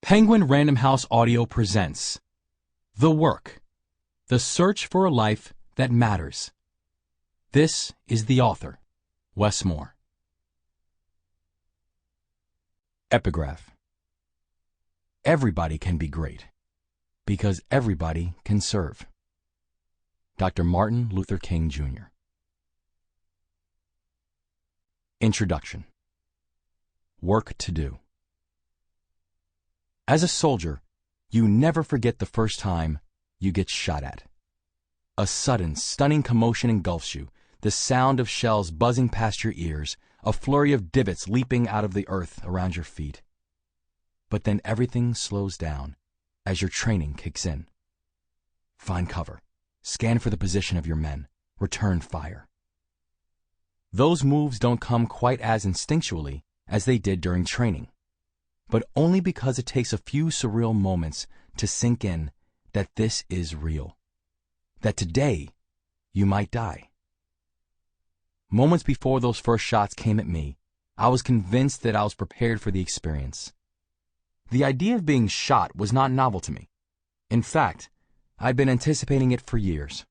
Penguin Random House Audio presents The Work, The Search for a Life That Matters. This is the author, Wes Moore. Epigraph. Everybody can be great, because everybody can serve. Dr. Martin Luther King, Jr. Introduction. Work to do. As a soldier, you never forget the first time you get shot at. A sudden, stunning commotion engulfs you, the sound of shells buzzing past your ears, a flurry of divots leaping out of the earth around your feet. But then everything slows down as your training kicks in. Find cover, scan for the position of your men, return fire. Those moves don't come quite as instinctually as they did during training, but only because it takes a few surreal moments to sink in that this is real, that today you might die. Moments before those first shots came at me, I was convinced that I was prepared for the experience. The idea of being shot was not novel to me. In fact, I'd been anticipating it for years.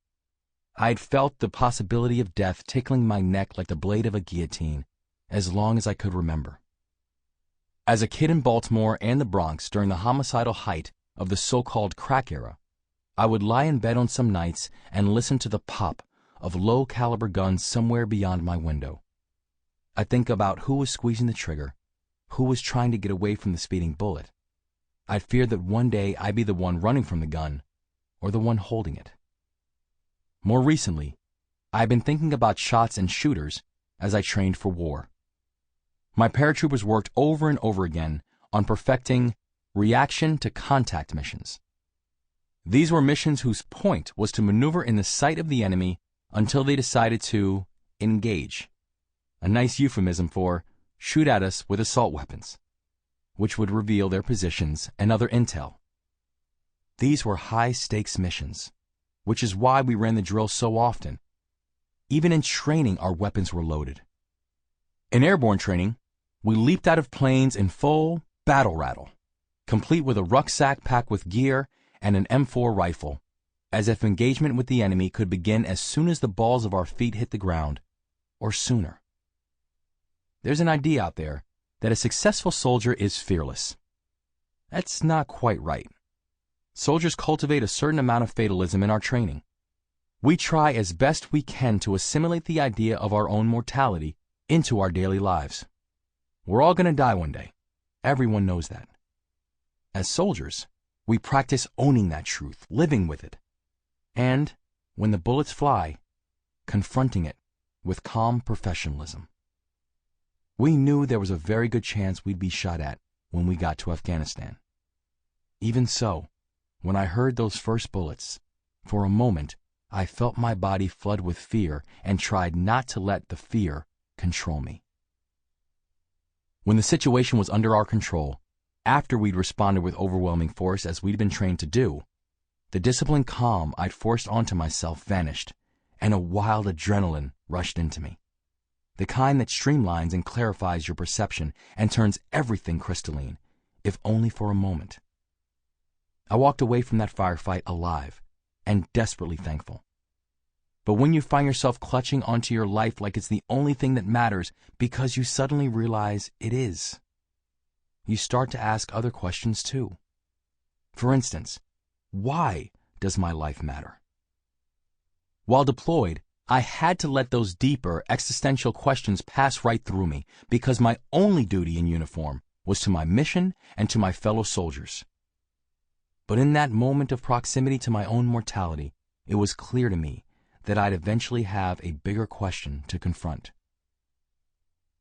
I'd felt the possibility of death tickling my neck like the blade of a guillotine as long as I could remember. As a kid in Baltimore and the Bronx during the homicidal height of the so-called crack era, I would lie in bed on some nights and listen to the pop of low-caliber guns somewhere beyond my window. I'd think about who was squeezing the trigger, who was trying to get away from the speeding bullet. I'd fear that one day I'd be the one running from the gun or the one holding it. More recently, I've been thinking about shots and shooters as I trained for war. My paratroopers worked over and over again on perfecting reaction to contact missions. These were missions whose point was to maneuver in the sight of the enemy until they decided to engage, a nice euphemism for shoot at us with assault weapons, which would reveal their positions and other intel. These were high-stakes missions, which is why we ran the drill so often. Even in training, our weapons were loaded. In airborne training, we leaped out of planes in full battle rattle, complete with a rucksack packed with gear and an M4 rifle, as if engagement with the enemy could begin as soon as the balls of our feet hit the ground, or sooner. There's an idea out there that a successful soldier is fearless. That's not quite right. Soldiers cultivate a certain amount of fatalism in our training. We try as best we can to assimilate the idea of our own mortality into our daily lives. We're all going to die one day. Everyone knows that. As soldiers, we practice owning that truth, living with it, and, when the bullets fly, confronting it with calm professionalism. We knew there was a very good chance we'd be shot at when we got to Afghanistan. Even so, when I heard those first bullets, for a moment I felt my body flood with fear and tried not to let the fear control me. When the situation was under our control, after we'd responded with overwhelming force as we'd been trained to do, the disciplined calm I'd forced onto myself vanished, and a wild adrenaline rushed into me. The kind that streamlines and clarifies your perception and turns everything crystalline, if only for a moment. I walked away from that firefight alive and desperately thankful. But when you find yourself clutching onto your life like it's the only thing that matters because you suddenly realize it is, you start to ask other questions too. For instance, why does my life matter? While deployed, I had to let those deeper existential questions pass right through me because my only duty in uniform was to my mission and to my fellow soldiers. But in that moment of proximity to my own mortality, it was clear to me that I'd eventually have a bigger question to confront.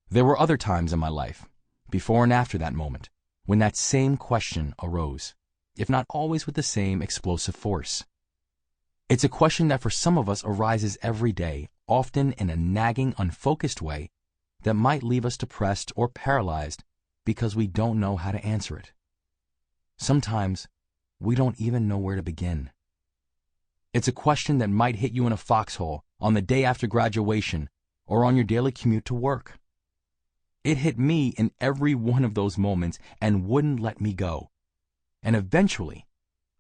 There were other times in my life, before and after that moment, when that same question arose, if not always with the same explosive force. It's a question that for some of us arises every day, often in a nagging, unfocused way that might leave us depressed or paralyzed because we don't know how to answer it. Sometimes we don't even know where to begin. It's a question that might hit you in a foxhole on the day after graduation or on your daily commute to work. It hit me in every one of those moments and wouldn't let me go. and eventually,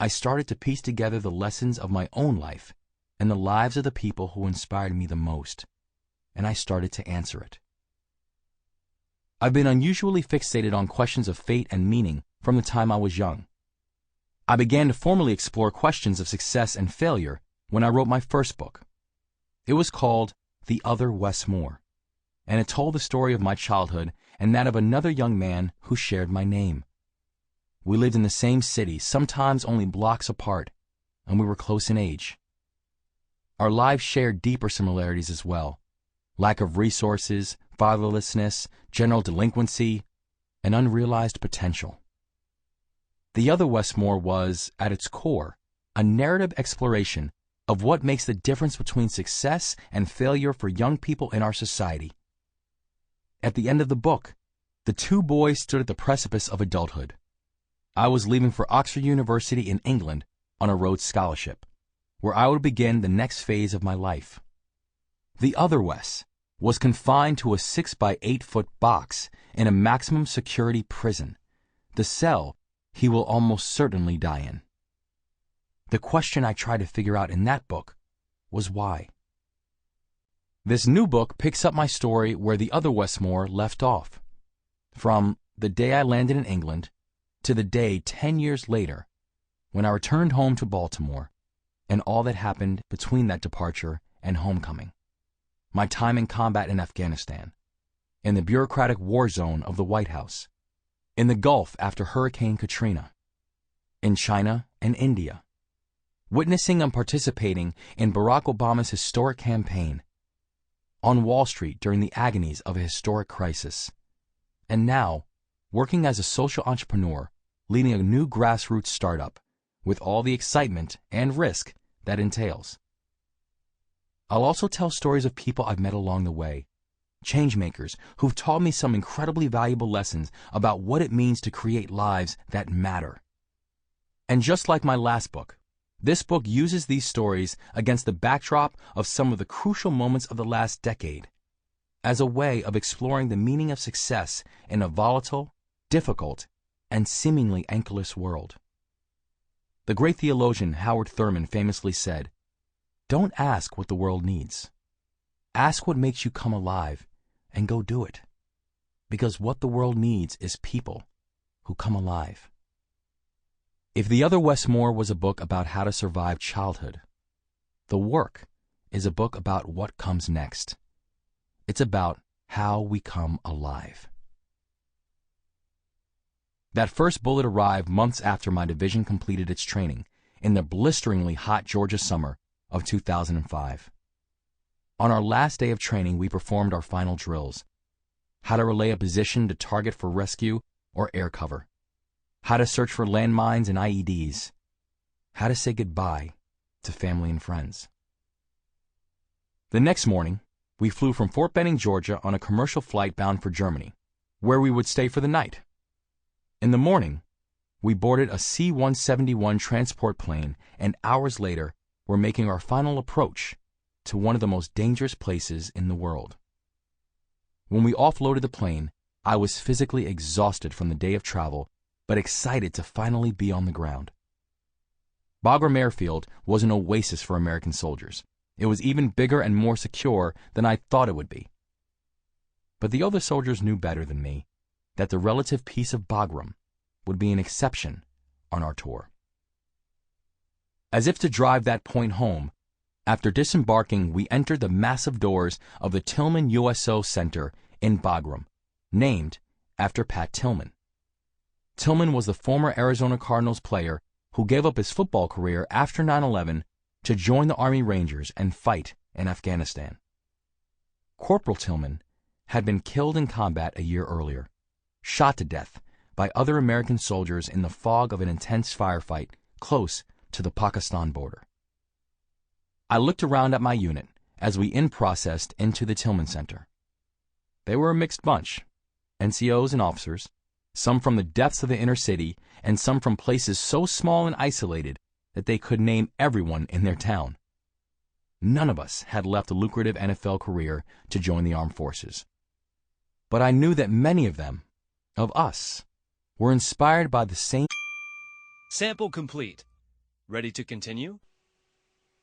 I started to piece together the lessons of my own life and the lives of the people who inspired me the most, and I started to answer it. I've been unusually fixated on questions of fate and meaning from the time I was young. I began to formally explore questions of success and failure when I wrote my first book. It was called The Other Wes Moore, and it told the story of my childhood and that of another young man who shared my name. We lived in the same city, sometimes only blocks apart, and we were close in age. Our lives shared deeper similarities as well: lack of resources, fatherlessness, general delinquency, and unrealized potential. The Other Wes Moore was, at its core, a narrative exploration of what makes the difference between success and failure for young people in our society. At the end of the book, the two boys stood at the precipice of adulthood. I was leaving for Oxford University in England on a Rhodes Scholarship, where I would begin the next phase of my life. The other Wes was confined to a 6-by-8-foot box in a maximum security prison, the cell he will almost certainly die in. The question I tried to figure out in that book was why. This new book picks up my story where the other Wes Moore left off, from the day I landed in England to the day 10 years later when I returned home to Baltimore, and all that happened between that departure and homecoming. My time in combat in Afghanistan, in the bureaucratic war zone of the White House, in the Gulf after Hurricane Katrina, in China and India, witnessing and participating in Barack Obama's historic campaign, on Wall Street during the agonies of a historic crisis, and now working as a social entrepreneur, leading a new grassroots startup with all the excitement and risk that entails. I'll also tell stories of people I've met along the way, changemakers who've taught me some incredibly valuable lessons about what it means to create lives that matter. And just like my last book, this book uses these stories against the backdrop of some of the crucial moments of the last decade, as a way of exploring the meaning of success in a volatile, difficult, and seemingly anchorless world. The great theologian Howard Thurman famously said, "Don't ask what the world needs. Ask what makes you come alive and go do it. Because what the world needs is people who come alive." If The Other Wes Moore was a book about how to survive childhood, The Work is a book about what comes next. It's about how we come alive. That first bullet arrived months after my division completed its training in the blisteringly hot Georgia summer of 2005. On our last day of training, we performed our final drills: how to relay a position to target for rescue or air cover, how to search for landmines and IEDs, how to say goodbye to family and friends. The next morning, we flew from Fort Benning, Georgia on a commercial flight bound for Germany, where we would stay for the night. In the morning, we boarded a C-171 transport plane, and hours later, were making our final approach to one of the most dangerous places in the world. When we offloaded the plane, I was physically exhausted from the day of travel, but excited to finally be on the ground. Bagram Airfield was an oasis for American soldiers. It was even bigger and more secure than I thought it would be. But the other soldiers knew better than me that the relative peace of Bagram would be an exception on our tour. As if to drive that point home, after disembarking, we entered the massive doors of the Tillman USO Center in Bagram, named after Pat Tillman. Tillman was the former Arizona Cardinals player who gave up his football career after 9/11 to join the Army Rangers and fight in Afghanistan. Corporal Tillman had been killed in combat a year earlier, shot to death by other American soldiers in the fog of an intense firefight close to the Pakistan border. I looked around at my unit as we in-processed into the Tillman Center. They were a mixed bunch, NCOs and officers, some from the depths of the inner city and some from places so small and isolated that they could name everyone in their town. None of us had left a lucrative NFL career to join the armed forces. But I knew that many of them, of us, were inspired by the same Sample complete. Ready to continue?